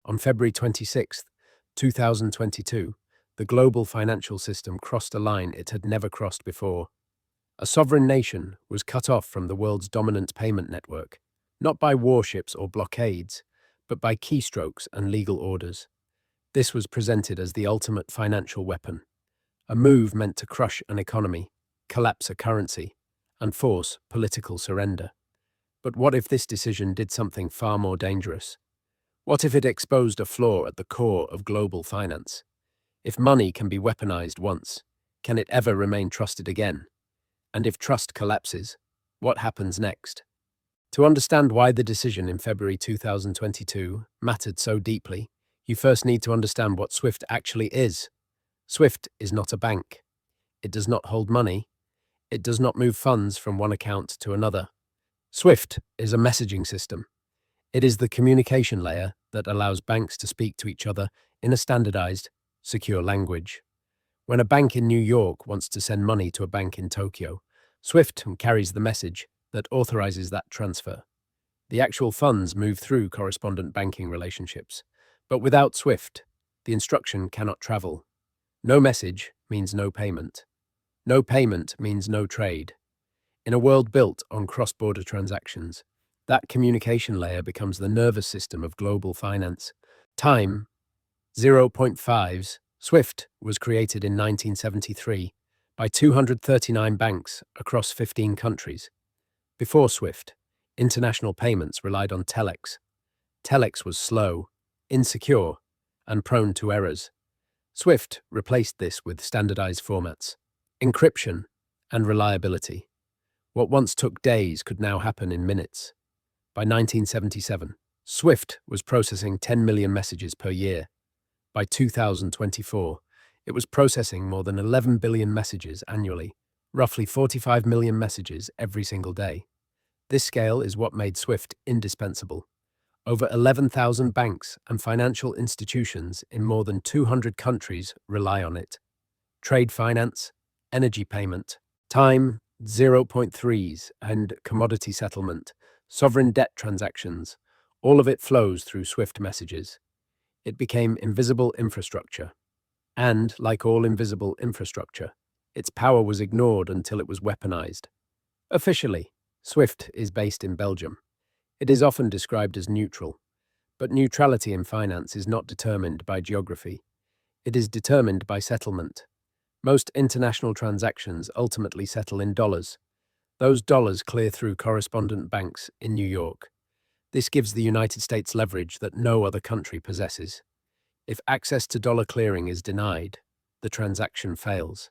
On February 26th, 2022, the global financial system crossed a line it had never crossed before. A sovereign nation was cut off from the world's dominant payment network, not by warships or blockades, but by keystrokes and legal orders. This was presented as the ultimate financial weapon, a move meant to crush an economy, collapse a currency, and force political surrender. But what if this decision did something far more dangerous? What if it exposed a flaw at the core of global finance? If money can be weaponized once, can it ever remain trusted again? And if trust collapses, what happens next? To understand why the decision in February 2022 mattered so deeply, you first need to understand what SWIFT actually is. SWIFT is not a bank. It does not hold money. It does not move funds from one account to another. SWIFT is a messaging system. It is the communication layer that allows banks to speak to each other in a standardized, secure language. When a bank in New York wants to send money to a bank in Tokyo, SWIFT carries the message that authorizes that transfer. The actual funds move through correspondent banking relationships, but without SWIFT, the instruction cannot travel. No message means no payment. No payment means no trade. In a world built on cross-border transactions, that communication layer becomes the nervous system of global finance. Time 0.5s. SWIFT was created in 1973 by 239 banks across 15 countries. Before SWIFT, international payments relied on telex. Telex was slow, insecure, and prone to errors. SWIFT replaced this with standardized formats, encryption, and reliability. What once took days could now happen in minutes. By 1977, SWIFT was processing 10 million messages per year. By 2024, it was processing more than 11 billion messages annually, roughly 45 million messages every single day. This scale is what made SWIFT indispensable. Over 11,000 banks and financial institutions in more than 200 countries rely on it. Trade finance, energy payment, time 0.3s, and commodity settlement, sovereign debt transactions, all of it flows through SWIFT messages. It became invisible infrastructure. And, like all invisible infrastructure, its power was ignored until it was weaponized. Officially, SWIFT is based in Belgium. It is often described as neutral, but neutrality in finance is not determined by geography. It is determined by settlement. Most international transactions ultimately settle in dollars. Those dollars clear through correspondent banks in New York. This gives the United States leverage that no other country possesses. If access to dollar clearing is denied, the transaction fails.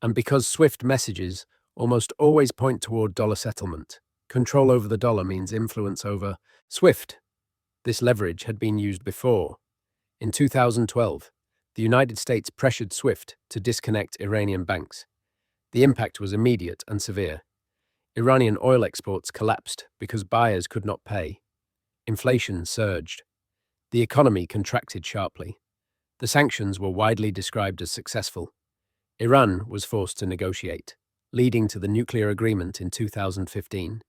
And because SWIFT messages almost always point toward dollar settlement, control over the dollar means influence over SWIFT. This leverage had been used before. In 2012, the United States pressured SWIFT to disconnect Iranian banks. The impact was immediate and severe. Iranian oil exports collapsed because buyers could not pay. Inflation surged. The economy contracted sharply. The sanctions were widely described as successful. Iran was forced to negotiate, leading to the nuclear agreement in 2015.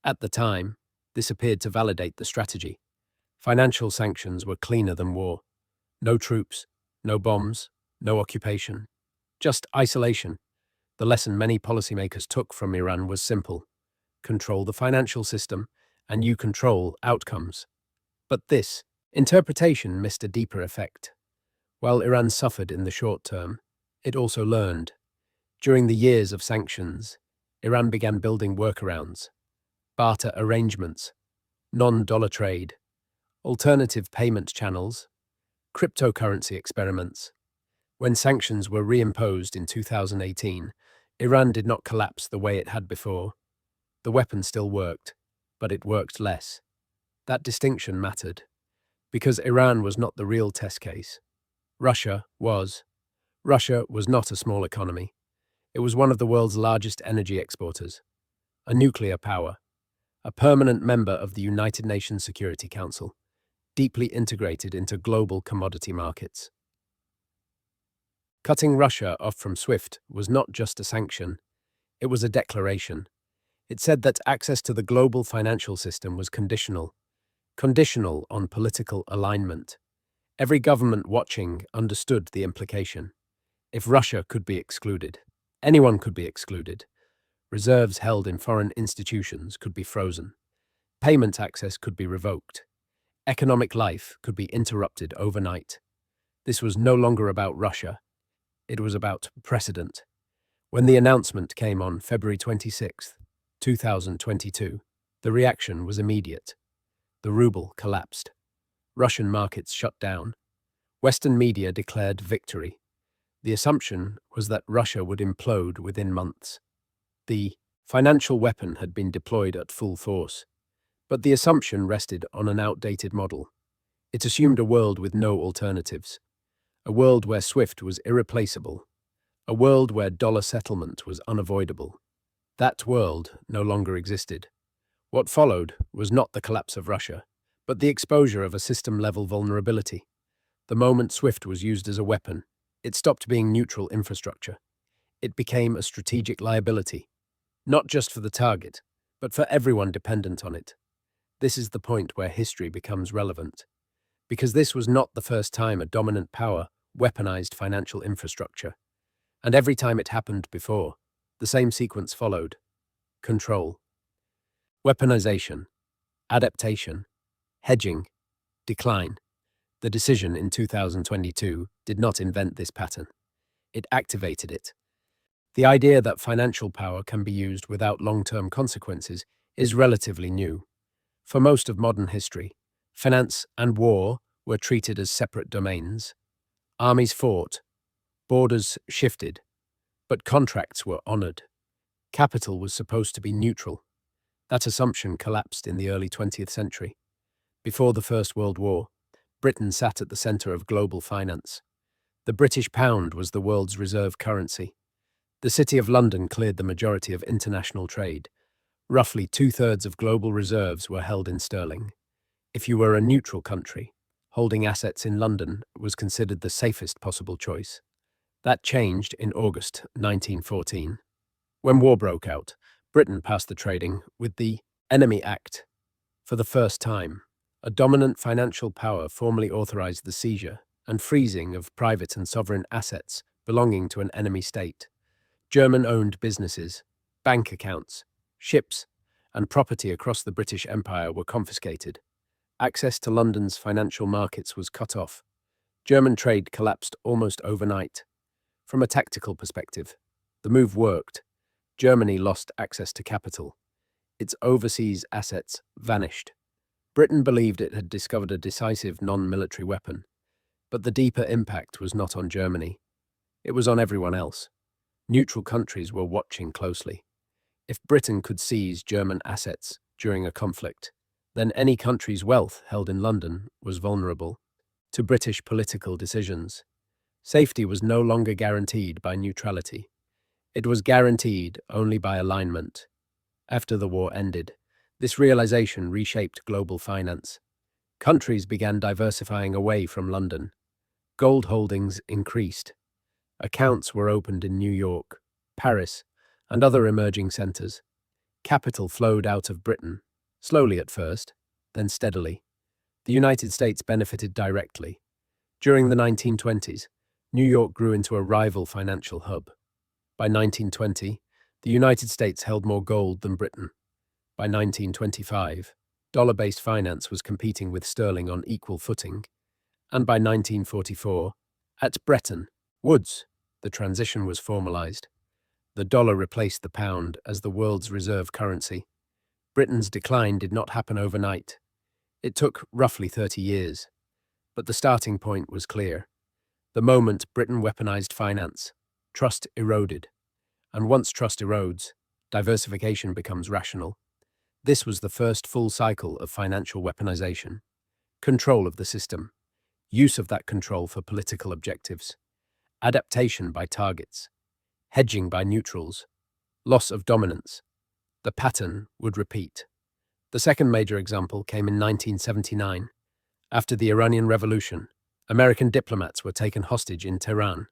At the time, this appeared to validate the strategy. Financial sanctions were cleaner than war. No troops, no bombs, no occupation. Just isolation. The lesson many policymakers took from Iran was simple. Control the financial system, and you control outcomes. But this interpretation missed a deeper effect. While Iran suffered in the short term, it also learned. During the years of sanctions, Iran began building workarounds, barter arrangements, non-dollar trade, alternative payment channels, cryptocurrency experiments. When sanctions were reimposed in 2018, Iran did not collapse the way it had before. The weapon still worked, but it worked less. That distinction mattered, because Iran was not the real test case. Russia was. Russia was not a small economy. It was one of the world's largest energy exporters, a nuclear power, a permanent member of the United Nations Security Council, deeply integrated into global commodity markets. Cutting Russia off from SWIFT was not just a sanction, it was a declaration. It said that access to the global financial system was conditional. conditional on political alignment. Every government watching understood the implication. If Russia could be excluded, anyone could be excluded. Reserves held in foreign institutions could be frozen. Payment access could be revoked. Economic life could be interrupted overnight. This was no longer about Russia. It was about precedent. When the announcement came on February 26, 2022, the reaction was immediate. The ruble collapsed. Russian markets shut down. Western media declared victory. The assumption was that Russia would implode within months. The financial weapon had been deployed at full force. But the assumption rested on an outdated model. It assumed a world with no alternatives. A world where SWIFT was irreplaceable. A world where dollar settlement was unavoidable. That world no longer existed. What followed was not the collapse of Russia, but the exposure of a system-level vulnerability. The moment SWIFT was used as a weapon, it stopped being neutral infrastructure. It became a strategic liability, not just for the target, but for everyone dependent on it. This is the point where history becomes relevant, because this was not the first time a dominant power weaponized financial infrastructure. And every time it happened before, the same sequence followed. Control. Weaponization. Adaptation. Hedging. Decline. The decision in 2022 did not invent this pattern. It activated it. The idea that financial power can be used without long-term consequences is relatively new. For most of modern history, finance and war were treated as separate domains. Armies fought, borders shifted, but contracts were honored. Capital was supposed to be neutral. That assumption collapsed in the early 20th century. Before the First World War, Britain sat at the center of global finance. The British pound was the world's reserve currency. The City of London cleared the majority of international trade. Roughly two-thirds of global reserves were held in sterling. If you were a neutral country, holding assets in London was considered the safest possible choice. That changed in August 1914. When war broke out, Britain passed the Trading with the Enemy Act. For the first time, a dominant financial power formally authorized the seizure and freezing of private and sovereign assets belonging to an enemy state. German-owned businesses, bank accounts, ships, and property across the British Empire were confiscated. Access to London's financial markets was cut off. German trade collapsed almost overnight. From a tactical perspective, the move worked. Germany lost access to capital. Its overseas assets vanished. Britain believed it had discovered a decisive non-military weapon, but the deeper impact was not on Germany. It was on everyone else. Neutral countries were watching closely. If Britain could seize German assets during a conflict, then any country's wealth held in London was vulnerable to British political decisions. Safety was no longer guaranteed by neutrality. It was guaranteed only by alignment. After the war ended, this realization reshaped global finance. Countries began diversifying away from London. Gold holdings increased. Accounts were opened in New York, Paris, and other emerging centers. Capital flowed out of Britain, slowly at first, then steadily. The United States benefited directly. During the 1920s, New York grew into a rival financial hub. By 1920, the United States held more gold than Britain. By 1925, dollar-based finance was competing with sterling on equal footing. And by 1944, at Bretton Woods, the transition was formalized. The dollar replaced the pound as the world's reserve currency. Britain's decline did not happen overnight. It took roughly 30 years. But the starting point was clear. The moment Britain weaponized finance, trust eroded. And once trust erodes, diversification becomes rational. This was the first full cycle of financial weaponization. Control of the system. Use of that control for political objectives. Adaptation by targets. Hedging by neutrals. Loss of dominance. The pattern would repeat. The second major example came in 1979. After the Iranian Revolution, American diplomats were taken hostage in Tehran.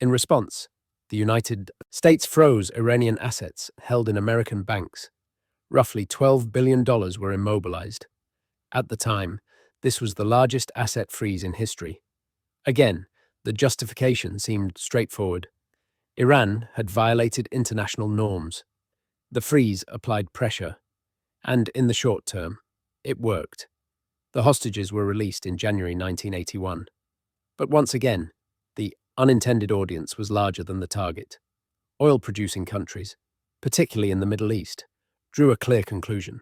In response, the United States froze Iranian assets held in American banks. Roughly $12 billion were immobilized. At the time, this was the largest asset freeze in history. Again, the justification seemed straightforward. Iran had violated international norms. The freeze applied pressure, and in the short term, it worked. The hostages were released in January 1981. But once again, the unintended audience was larger than the target. Oil-producing countries, particularly in the Middle East, drew a clear conclusion.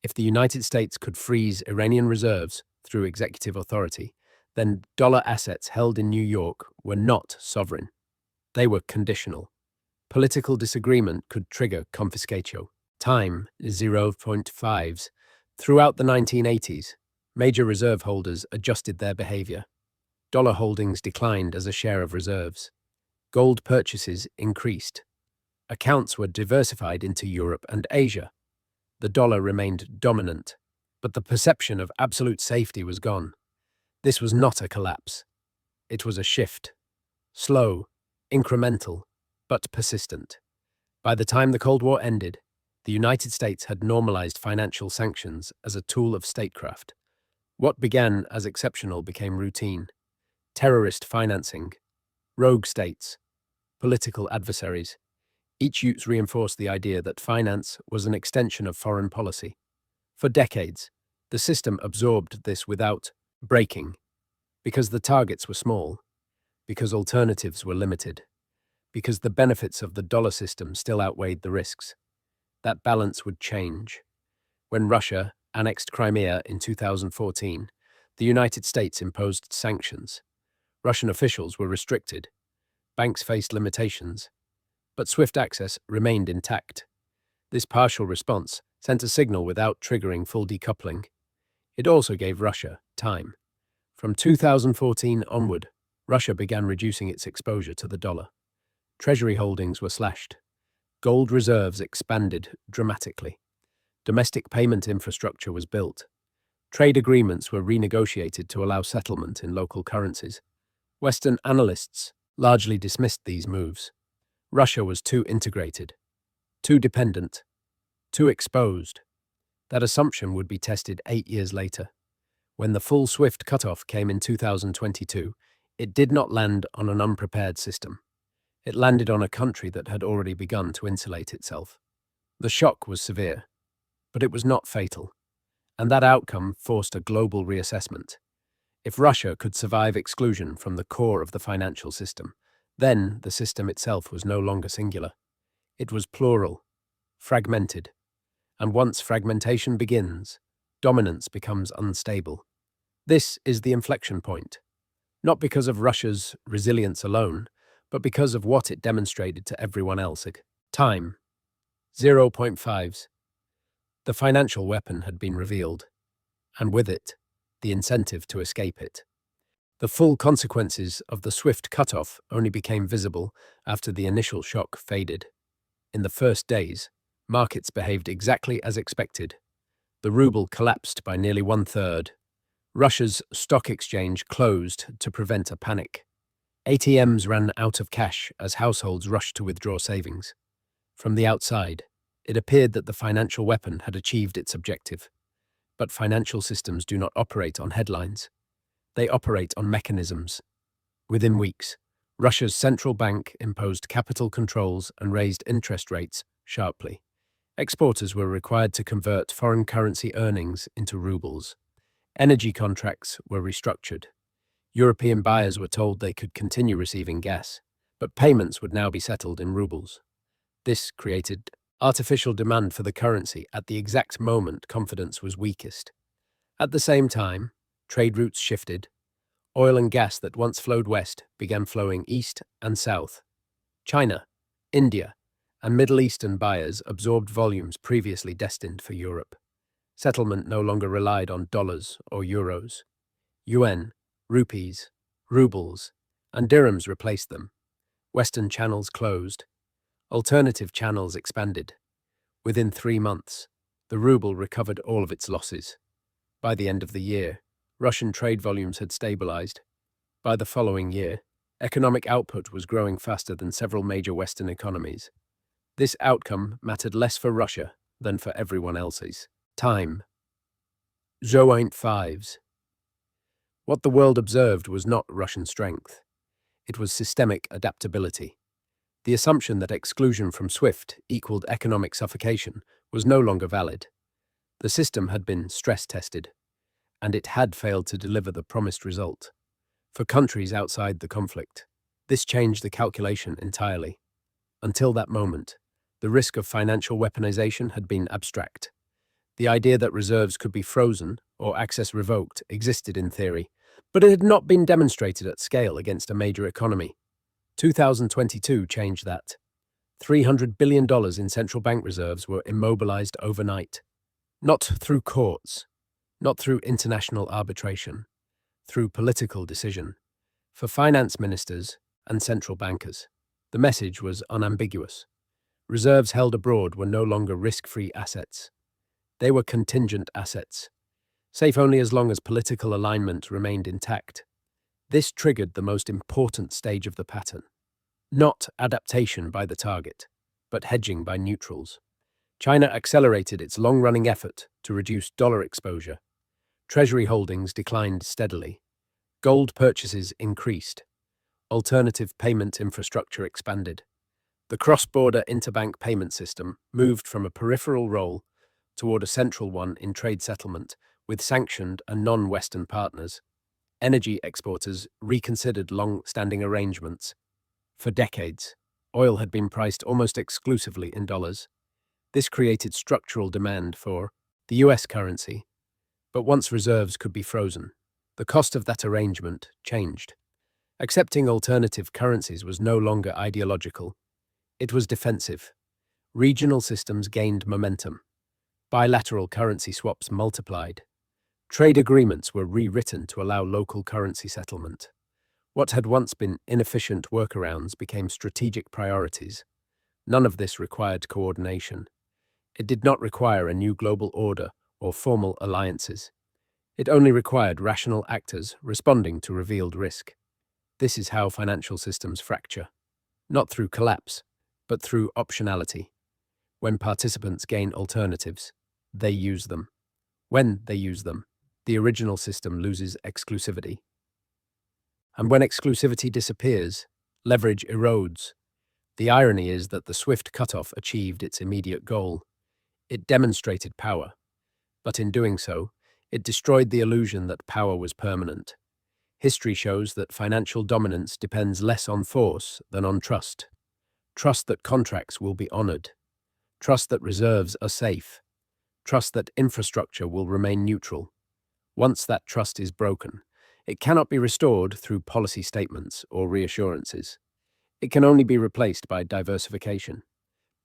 If the United States could freeze Iranian reserves through executive authority, then dollar assets held in New York were not sovereign. They were conditional. Political disagreement could trigger confiscatio. Time 0.5s. Throughout the 1980s, major reserve holders adjusted their behavior. Dollar holdings declined as a share of reserves. Gold purchases increased. Accounts were diversified into Europe and Asia. The dollar remained dominant, but the perception of absolute safety was gone. This was not a collapse. It was a shift. Slow, incremental, but persistent. By the time the Cold War ended, the United States had normalized financial sanctions as a tool of statecraft. What began as exceptional became routine. Terrorist financing, rogue states, political adversaries. Each use reinforced the idea that finance was an extension of foreign policy. For decades, the system absorbed this without breaking, because the targets were small, because alternatives were limited, because the benefits of the dollar system still outweighed the risks. That balance would change. When Russia annexed Crimea in 2014, the United States imposed sanctions. Russian officials were restricted. Banks faced limitations. But SWIFT access remained intact. This partial response sent a signal without triggering full decoupling. It also gave Russia time. From 2014 onward, Russia began reducing its exposure to the dollar. Treasury holdings were slashed. Gold reserves expanded dramatically. Domestic payment infrastructure was built. Trade agreements were renegotiated to allow settlement in local currencies. Western analysts largely dismissed these moves. Russia was too integrated, too dependent, too exposed. That assumption would be tested 8 years later. When the full SWIFT cutoff came in 2022, it did not land on an unprepared system. It landed on a country that had already begun to insulate itself. The shock was severe, but it was not fatal, and that outcome forced a global reassessment. If Russia could survive exclusion from the core of the financial system, then the system itself was no longer singular. It was plural, fragmented, and once fragmentation begins, dominance becomes unstable. This is the inflection point, not because of Russia's resilience alone, but because of what it demonstrated to everyone else. Time 0.5s. The financial weapon had been revealed, and with it, the incentive to escape it. The full consequences of the SWIFT cutoff only became visible after the initial shock faded. In the first days, markets behaved exactly as expected. The ruble collapsed by nearly 1/3. Russia's stock exchange closed to prevent a panic. ATMs ran out of cash as households rushed to withdraw savings. From the outside, it appeared that the financial weapon had achieved its objective. But financial systems do not operate on headlines. They operate on mechanisms. Within weeks, Russia's central bank imposed capital controls and raised interest rates sharply. Exporters were required to convert foreign currency earnings into rubles. Energy contracts were restructured. European buyers were told they could continue receiving gas, but payments would now be settled in rubles. This created artificial demand for the currency at the exact moment confidence was weakest. At the same time, trade routes shifted. Oil and gas that once flowed west began flowing east and south. China, India, and Middle Eastern buyers absorbed volumes previously destined for Europe. Settlement no longer relied on dollars or euros. Yuan, rupees, rubles, and dirhams replaced them. Western channels closed. Alternative channels expanded. Within 3 months, the ruble recovered all of its losses. By the end of the year, Russian trade volumes had stabilized. By the following year, economic output was growing faster than several major Western economies. This outcome mattered less for Russia than for everyone else's. Time 0.5s. What the world observed was not Russian strength. It was systemic adaptability. The assumption that exclusion from SWIFT equaled economic suffocation was no longer valid. The system had been stress-tested, and it had failed to deliver the promised result. For countries outside the conflict, this changed the calculation entirely. Until that moment, the risk of financial weaponization had been abstract. The idea that reserves could be frozen or access revoked existed in theory, but it had not been demonstrated at scale against a major economy. 2022 changed that. $300 billion in central bank reserves were immobilized overnight. Not through courts, not through international arbitration, through political decision. For finance ministers and central bankers, the message was unambiguous. Reserves held abroad were no longer risk-free assets. They were contingent assets, safe only as long as political alignment remained intact. This triggered the most important stage of the pattern. Not adaptation by the target, but hedging by neutrals. China accelerated its long-running effort to reduce dollar exposure. Treasury holdings declined steadily. Gold purchases increased. Alternative payment infrastructure expanded. The cross-border interbank payment system moved from a peripheral role toward a central one in trade settlement with sanctioned and non-Western partners. Energy exporters reconsidered long-standing arrangements. For decades, oil had been priced almost exclusively in dollars. This created structural demand for the US currency. But once reserves could be frozen, the cost of that arrangement changed. Accepting alternative currencies was no longer ideological. It was defensive. Regional systems gained momentum. Bilateral currency swaps multiplied. Trade agreements were rewritten to allow local currency settlement. What had once been inefficient workarounds became strategic priorities. None of this required coordination. It did not require a new global order or formal alliances. It only required rational actors responding to revealed risk. This is how financial systems fracture. Not through collapse, but through optionality. When participants gain alternatives, they use them. When they use them, the original system loses exclusivity. And when exclusivity disappears, leverage erodes. The irony is that the swift cutoff achieved its immediate goal. It demonstrated power, but in doing so, it destroyed the illusion that power was permanent. History shows that financial dominance depends less on force than on trust. Trust that contracts will be honored. Trust that reserves are safe. Trust that infrastructure will remain neutral. Once that trust is broken, it cannot be restored through policy statements or reassurances. It can only be replaced by diversification.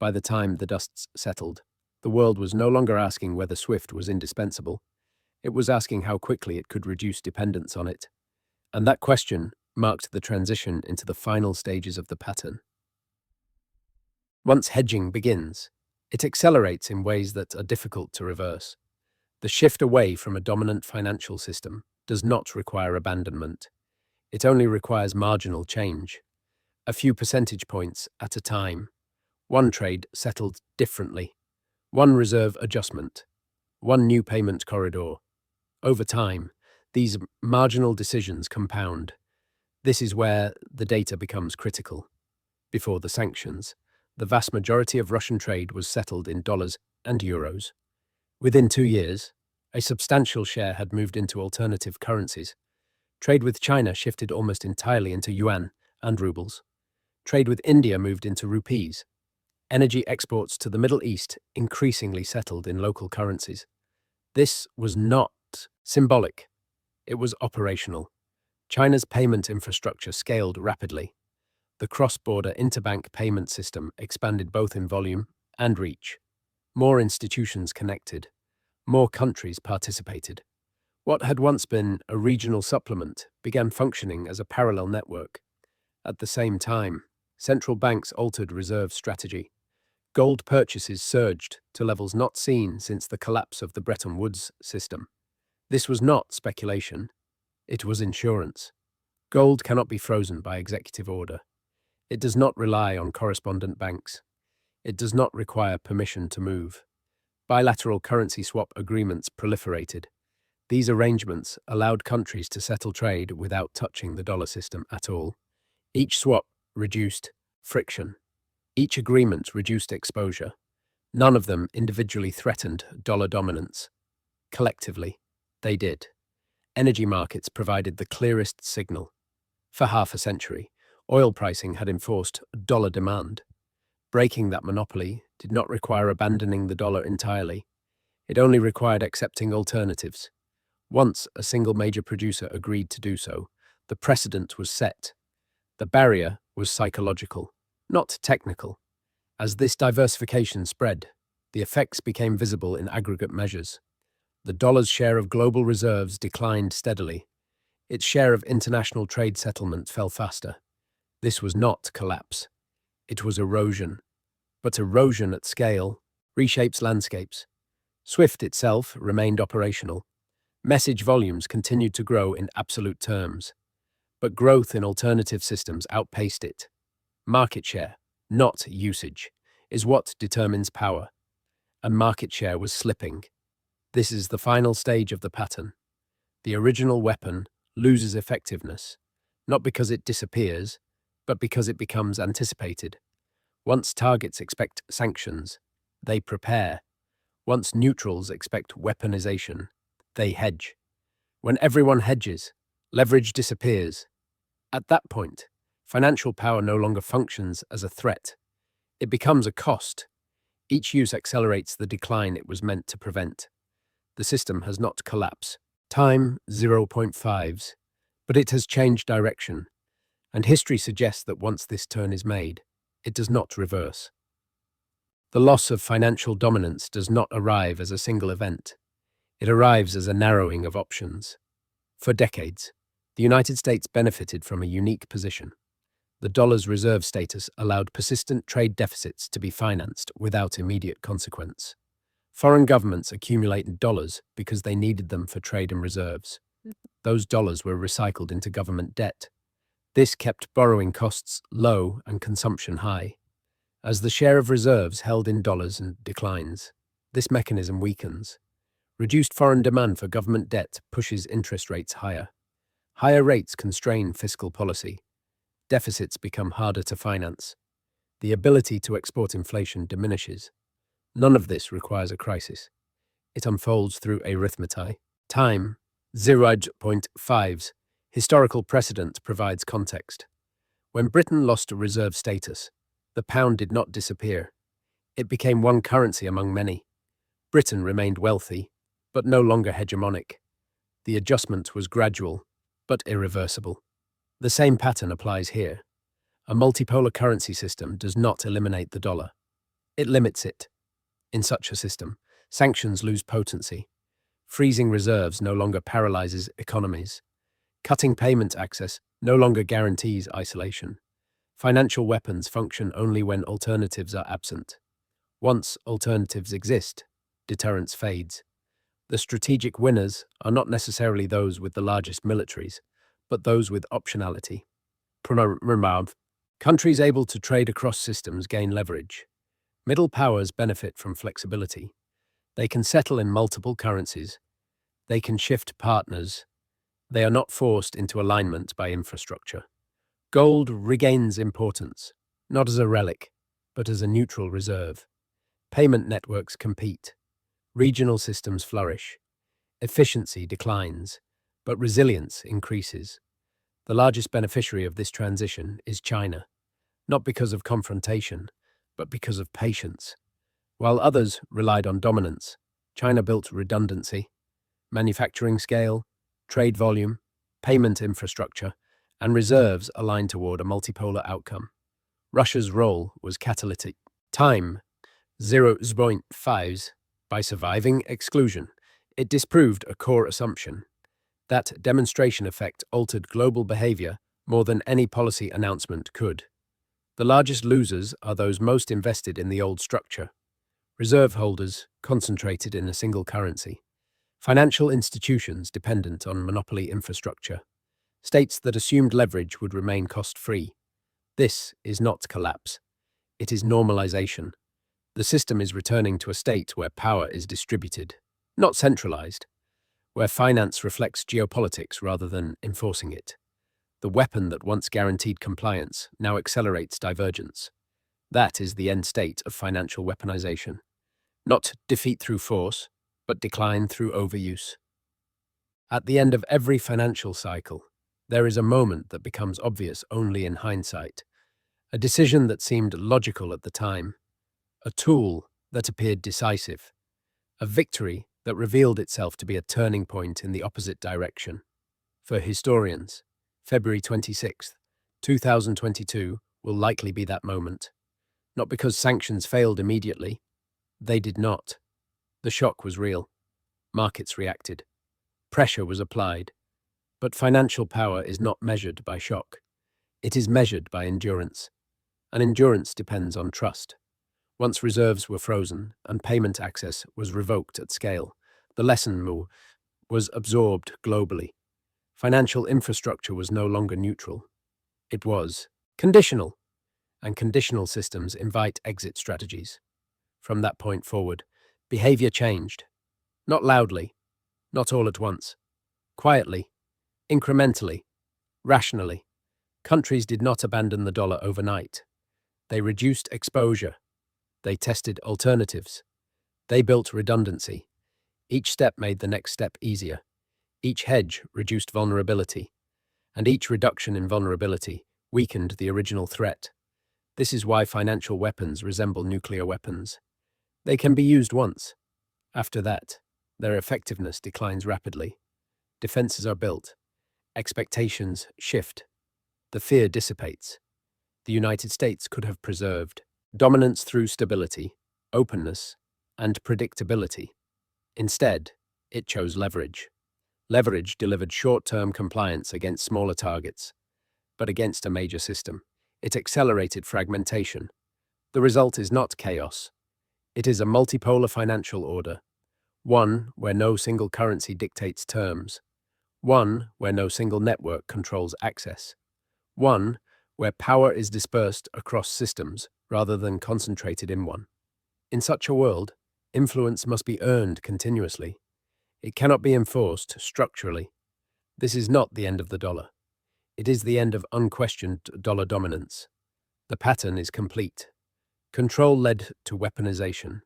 By the time the dust settled, the world was no longer asking whether SWIFT was indispensable. It was asking how quickly it could reduce dependence on it. And that question marked the transition into the final stages of the pattern. Once hedging begins, it accelerates in ways that are difficult to reverse. The shift away from a dominant financial system does not require abandonment. It only requires marginal change. A few percentage points at a time. One trade settled differently. One reserve adjustment. One new payment corridor. Over time, these marginal decisions compound. This is where the data becomes critical. Before the sanctions, the vast majority of Russian trade was settled in dollars and euros. Within 2 years, a substantial share had moved into alternative currencies. Trade with China shifted almost entirely into yuan and rubles. Trade with India moved into rupees. Energy exports to the Middle East increasingly settled in local currencies. This was not symbolic. It was operational. China's payment infrastructure scaled rapidly. The cross-border interbank payment system expanded both in volume and reach. More institutions connected. More countries participated. What had once been a regional supplement began functioning as a parallel network. At the same time, central banks altered reserve strategy. Gold purchases surged to levels not seen since the collapse of the Bretton Woods system. This was not speculation. It was insurance. Gold cannot be frozen by executive order. It does not rely on correspondent banks. It does not require permission to move. Bilateral currency swap agreements proliferated. These arrangements allowed countries to settle trade without touching the dollar system at all. Each swap reduced friction. Each agreement reduced exposure. None of them individually threatened dollar dominance. Collectively, they did. Energy markets provided the clearest signal. For half a century, oil pricing had enforced dollar demand. Breaking that monopoly did not require abandoning the dollar entirely. It only required accepting alternatives. Once a single major producer agreed to do so, the precedent was set. The barrier was psychological, not technical. As this diversification spread, the effects became visible in aggregate measures. The dollar's share of global reserves declined steadily. Its share of international trade settlement fell faster. This was not collapse. It was erosion. But erosion at scale reshapes landscapes. SWIFT itself remained operational. Message volumes continued to grow in absolute terms. But growth in alternative systems outpaced it. Market share, not usage, is what determines power. And market share was slipping. This is the final stage of the pattern. The original weapon loses effectiveness, not because it disappears, but because it becomes anticipated. Once targets expect sanctions, they prepare. Once neutrals expect weaponization, they hedge. When everyone hedges, leverage disappears. At that point, financial power no longer functions as a threat. It becomes a cost. Each use accelerates the decline it was meant to prevent. The system has not collapsed. Time 0.5s, but it has changed direction. And history suggests that once this turn is made, it does not reverse. The loss of financial dominance does not arrive as a single event. It arrives as a narrowing of options. For decades, the United States benefited from a unique position. The dollar's reserve status allowed persistent trade deficits to be financed without immediate consequence. Foreign governments accumulated dollars because they needed them for trade and reserves. Those dollars were recycled into government debt. This kept borrowing costs low and consumption high. As the share of reserves held in dollars declines, this mechanism weakens. Reduced foreign demand for government debt pushes interest rates higher. Higher rates constrain fiscal policy. Deficits become harder to finance. The ability to export inflation diminishes. None of this requires a crisis. It unfolds through arithmetic. Time 0.5s. Historical precedent provides context. When Britain lost reserve status, the pound did not disappear. It became one currency among many. Britain remained wealthy, but no longer hegemonic. The adjustment was gradual, but irreversible. The same pattern applies here. A multipolar currency system does not eliminate the dollar. It limits it. In such a system, sanctions lose potency. Freezing reserves no longer paralyzes economies. Cutting payment access no longer guarantees isolation. Financial weapons function only when alternatives are absent. Once alternatives exist, deterrence fades. The strategic winners are not necessarily those with the largest militaries, but those with optionality. Countries able to trade across systems gain leverage. Middle powers benefit from flexibility. They can settle in multiple currencies. They can shift partners. They are not forced into alignment by infrastructure. Gold regains importance, not as a relic, but as a neutral reserve. Payment networks compete. Regional systems flourish. Efficiency declines, but resilience increases. The largest beneficiary of this transition is China, not because of confrontation, but because of patience. While others relied on dominance, China built redundancy, manufacturing scale, trade volume, payment infrastructure, and reserves aligned toward a multipolar outcome. Russia's role was catalytic. Time 0.5s. By surviving exclusion, it disproved a core assumption. That demonstration effect altered global behavior more than any policy announcement could. The largest losers are those most invested in the old structure. Reserve holders concentrated in a single currency. Financial institutions dependent on monopoly infrastructure. States that assumed leverage would remain cost-free. This is not collapse. It is normalization. The system is returning to a state where power is distributed, not centralized. where finance reflects geopolitics rather than enforcing it. The weapon that once guaranteed compliance now accelerates divergence. That is the end state of financial weaponization. Not defeat through force, but decline through overuse. At the end of every financial cycle, there is a moment that becomes obvious only in hindsight. A decision that seemed logical at the time. A tool that appeared decisive. A victory that revealed itself to be a turning point in the opposite direction. For historians, February 26th, 2022 will likely be that moment. Not because sanctions failed immediately. They did not. The shock was real. Markets reacted. Pressure was applied. But financial power is not measured by shock. It is measured by endurance. And endurance depends on trust. Once reserves were frozen and payment access was revoked at scale, the lesson was absorbed globally. Financial infrastructure was no longer neutral. It was conditional, and conditional systems invite exit strategies. From that point forward, behavior changed. Not loudly, not all at once. Quietly, incrementally, rationally. Countries did not abandon the dollar overnight. They reduced exposure. They tested alternatives. They built redundancy. Each step made the next step easier. Each hedge reduced vulnerability. And each reduction in vulnerability weakened the original threat. This is why financial weapons resemble nuclear weapons. They can be used once. After that, their effectiveness declines rapidly. Defenses are built. Expectations shift. The fear dissipates. The United States could have preserved dominance through stability, openness, and predictability. Instead, it chose leverage. Leverage delivered short-term compliance against smaller targets, but against a major system. It accelerated fragmentation. The result is not chaos. It is a multipolar financial order, one where no single currency dictates terms, one where no single network controls access, one where power is dispersed across systems rather than concentrated in one. In such a world, influence must be earned continuously. It cannot be enforced structurally. This is not the end of the dollar. It is the end of unquestioned dollar dominance. The pattern is complete. Control led to weaponization.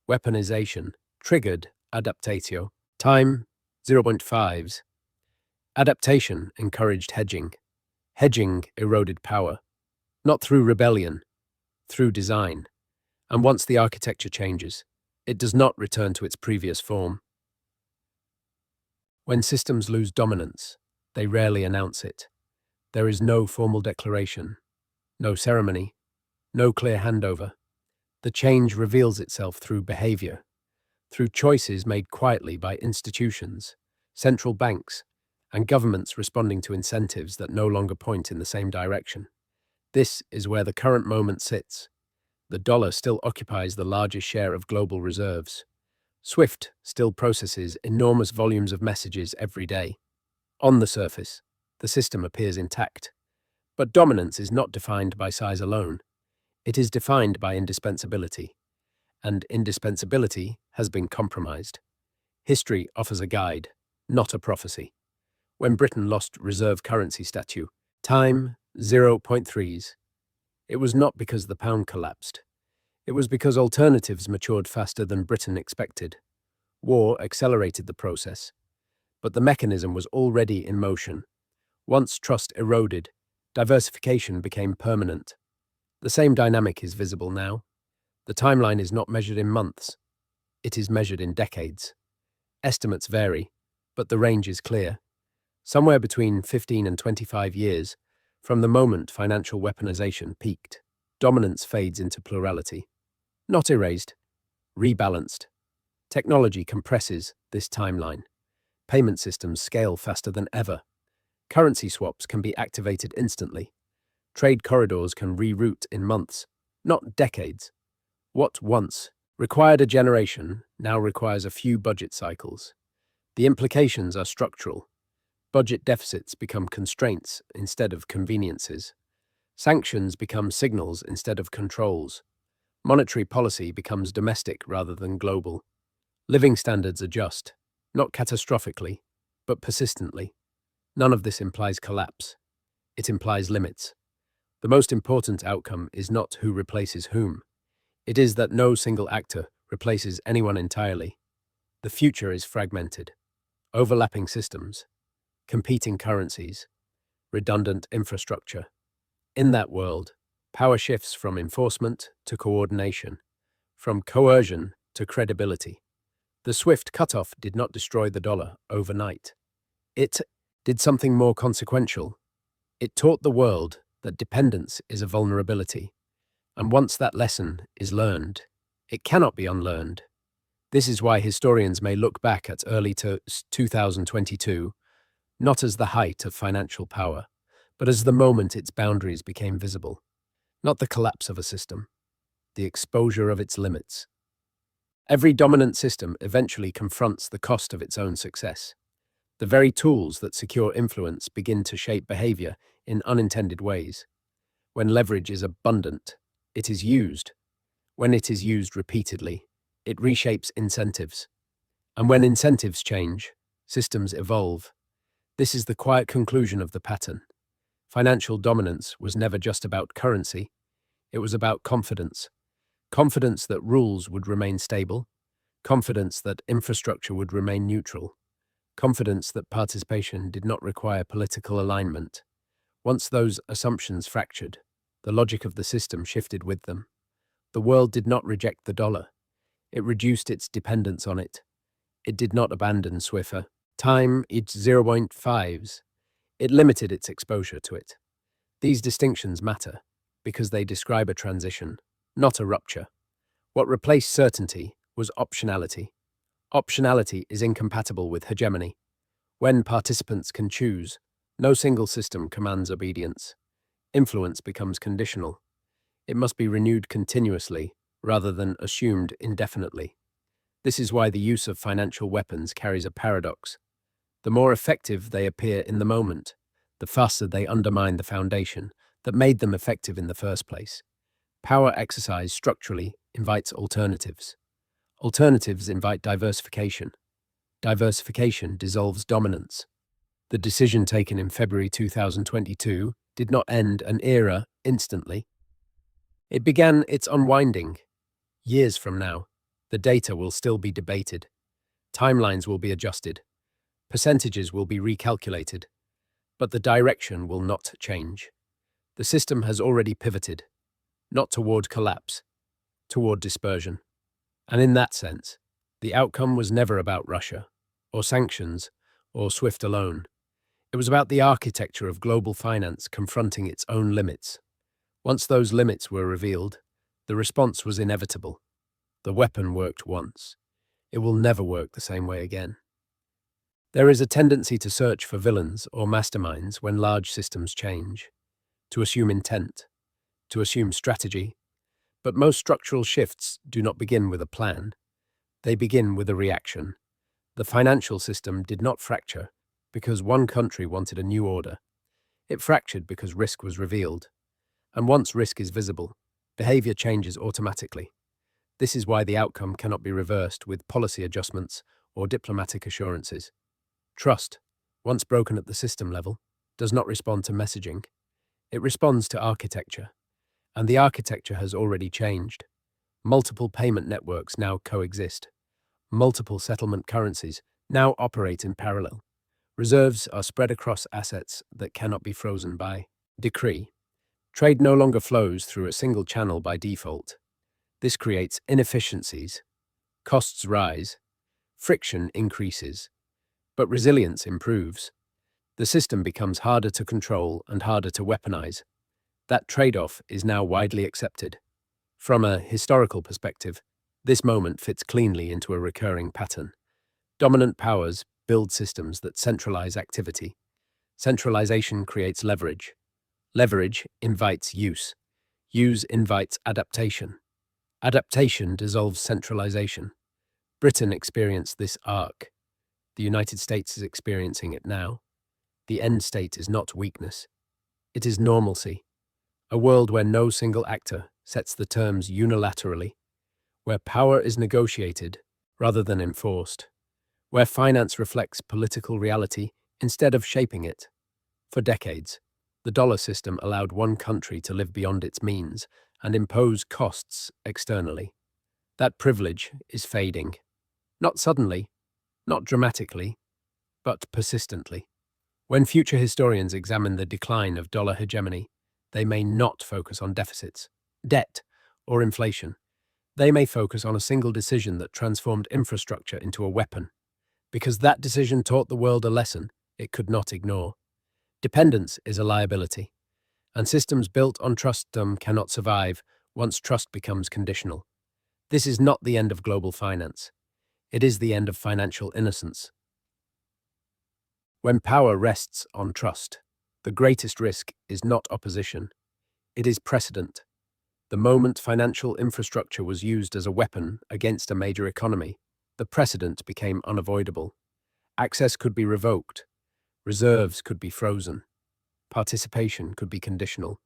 Weaponization triggered adaptatio. Time 0.5s. Adaptation encouraged hedging. Hedging eroded power. Not through rebellion, through design. And once the architecture changes, it does not return to its previous form. When systems lose dominance, they rarely announce it. There is no formal declaration, no ceremony, no clear handover. The change reveals itself through behavior, through choices made quietly by institutions, central banks, and governments responding to incentives that no longer point in the same direction. This is where the current moment sits. The dollar still occupies the largest share of global reserves. SWIFT still processes enormous volumes of messages every day. On the surface, the system appears intact. But dominance is not defined by size alone. It is defined by indispensability. And indispensability has been compromised. History offers a guide, not a prophecy. When Britain lost reserve currency status, time 0.3s, it was not because the pound collapsed. It was because alternatives matured faster than Britain expected. War accelerated the process. But the mechanism was already in motion. Once trust eroded, diversification became permanent. The same dynamic is visible now. The timeline is not measured in months. It is measured in decades. Estimates vary, but the range is clear. Somewhere between 15 and 25 years from the moment financial weaponization peaked, dominance fades into plurality. Not erased, rebalanced. Technology compresses this timeline. Payment systems scale faster than ever. Currency swaps can be activated instantly. Trade corridors can reroute in months, not decades. What once required a generation now requires a few budget cycles. The implications are structural. Budget deficits become constraints instead of conveniences. Sanctions become signals instead of controls. Monetary policy becomes domestic rather than global. Living standards adjust, not catastrophically, but persistently. None of this implies collapse. It implies limits. The most important outcome is not who replaces whom. It is that no single actor replaces anyone entirely. The future is fragmented. Overlapping systems, competing currencies, redundant infrastructure. In that world, power shifts from enforcement to coordination, from coercion to credibility. The swift cutoff did not destroy the dollar overnight. It did something more consequential. It taught the world that dependence is a vulnerability, and once that lesson is learned, it cannot be unlearned. This is why historians may look back at early 2022 not as the height of financial power, but as the moment its boundaries became visible. Not the collapse of a system, the exposure of its limits. Every dominant system eventually confronts the cost of its own success. The very tools that secure influence begin to shape behavior in unintended ways. When leverage is abundant, it is used. When it is used repeatedly, it reshapes incentives. And when incentives change, systems evolve. This is the quiet conclusion of the pattern. Financial dominance was never just about currency. It was about confidence. Confidence that rules would remain stable. Confidence that infrastructure would remain neutral. Confidence that participation did not require political alignment. Once those assumptions fractured, the logic of the system shifted with them. The world did not reject the dollar. It reduced its dependence on it. It did not abandon Swiffer. Time, its 0.5s. It limited its exposure to it. These distinctions matter because they describe a transition, not a rupture. What replaced certainty was optionality. Optionality is incompatible with hegemony. When participants can choose, no single system commands obedience. Influence becomes conditional. It must be renewed continuously rather than assumed indefinitely. This is why the use of financial weapons carries a paradox. The more effective they appear in the moment, the faster they undermine the foundation that made them effective in the first place. Power exercise structurally invites alternatives. Alternatives invite diversification. Diversification dissolves dominance. The decision taken in February 2022 did not end an era instantly. It began its unwinding. Years from now, the data will still be debated. Timelines will be adjusted. Percentages will be recalculated. But the direction will not change. The system has already pivoted, not toward collapse, toward dispersion. And in that sense, the outcome was never about Russia, or sanctions, or SWIFT alone. It was about the architecture of global finance confronting its own limits. Once those limits were revealed, the response was inevitable. The weapon worked once. It will never work the same way again. There is a tendency to search for villains or masterminds when large systems change, to assume intent, to assume strategy. But most structural shifts do not begin with a plan. They begin with a reaction. The financial system did not fracture because one country wanted a new order. It fractured because risk was revealed. And once risk is visible, behavior changes automatically. This is why the outcome cannot be reversed with policy adjustments or diplomatic assurances. Trust, once broken at the system level, does not respond to messaging. It responds to architecture. And the architecture has already changed. Multiple payment networks now coexist. Multiple settlement currencies now operate in parallel. Reserves are spread across assets that cannot be frozen by decree. Trade no longer flows through a single channel by default. This creates inefficiencies. Costs rise. Friction increases. But resilience improves. The system becomes harder to control and harder to weaponize. That trade-off is now widely accepted. From a historical perspective, this moment fits cleanly into a recurring pattern. Dominant powers build systems that centralize activity. Centralization creates leverage. Leverage invites use. Use invites adaptation. Adaptation dissolves centralization. Britain experienced this arc. The United States is experiencing it now. The end state is not weakness. It is normalcy. A world where no single actor sets the terms unilaterally, where power is negotiated rather than enforced, where finance reflects political reality instead of shaping it. For decades, the dollar system allowed one country to live beyond its means and impose costs externally. That privilege is fading. Not suddenly, not dramatically, but persistently. When future historians examine the decline of dollar hegemony, they may not focus on deficits, debt, or inflation. They may focus on a single decision that transformed infrastructure into a weapon, because that decision taught the world a lesson it could not ignore. Dependence is a liability, and systems built on trust cannot survive once trust becomes conditional. This is not the end of global finance. It is the end of financial innocence. When power rests on trust, the greatest risk is not opposition. It is precedent. The moment financial infrastructure was used as a weapon against a major economy, the precedent became unavoidable. Access could be revoked. Reserves could be frozen. Participation could be conditional.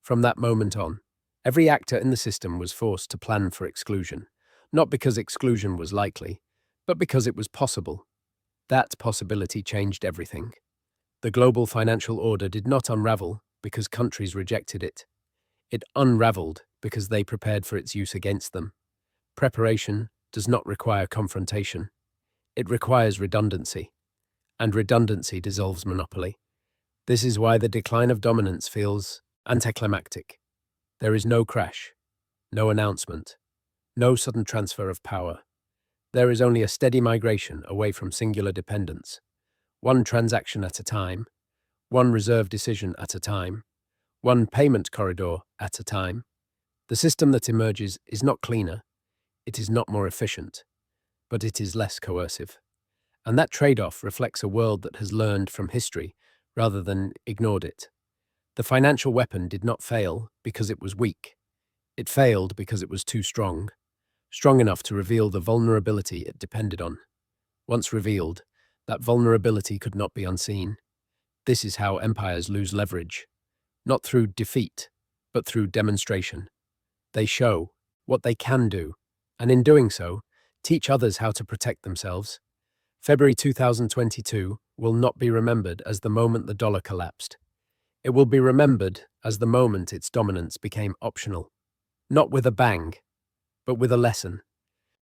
From that moment on, every actor in the system was forced to plan for exclusion, not because exclusion was likely, but because it was possible. That possibility changed everything. The global financial order did not unravel because countries rejected it. It unraveled because they prepared for its use against them. Preparation does not require confrontation. It requires redundancy, and redundancy dissolves monopoly. This is why the decline of dominance feels anticlimactic. There is no crash, no announcement, no sudden transfer of power. There is only a steady migration away from singular dependence, one transaction at a time, one reserve decision at a time, one payment corridor at a time. The system that emerges is not cleaner, it is not more efficient, but it is less coercive. And that trade-off reflects a world that has learned from history rather than ignored it. The financial weapon did not fail because it was weak. It failed because it was too strong enough to reveal the vulnerability it depended on. Once revealed, that vulnerability could not be unseen. This is how empires lose leverage, not through defeat, but through demonstration. They show what they can do, and in doing so, teach others how to protect themselves. February 2022 will not be remembered as the moment the dollar collapsed. It will be remembered as the moment its dominance became optional. Not with a bang, but with a lesson.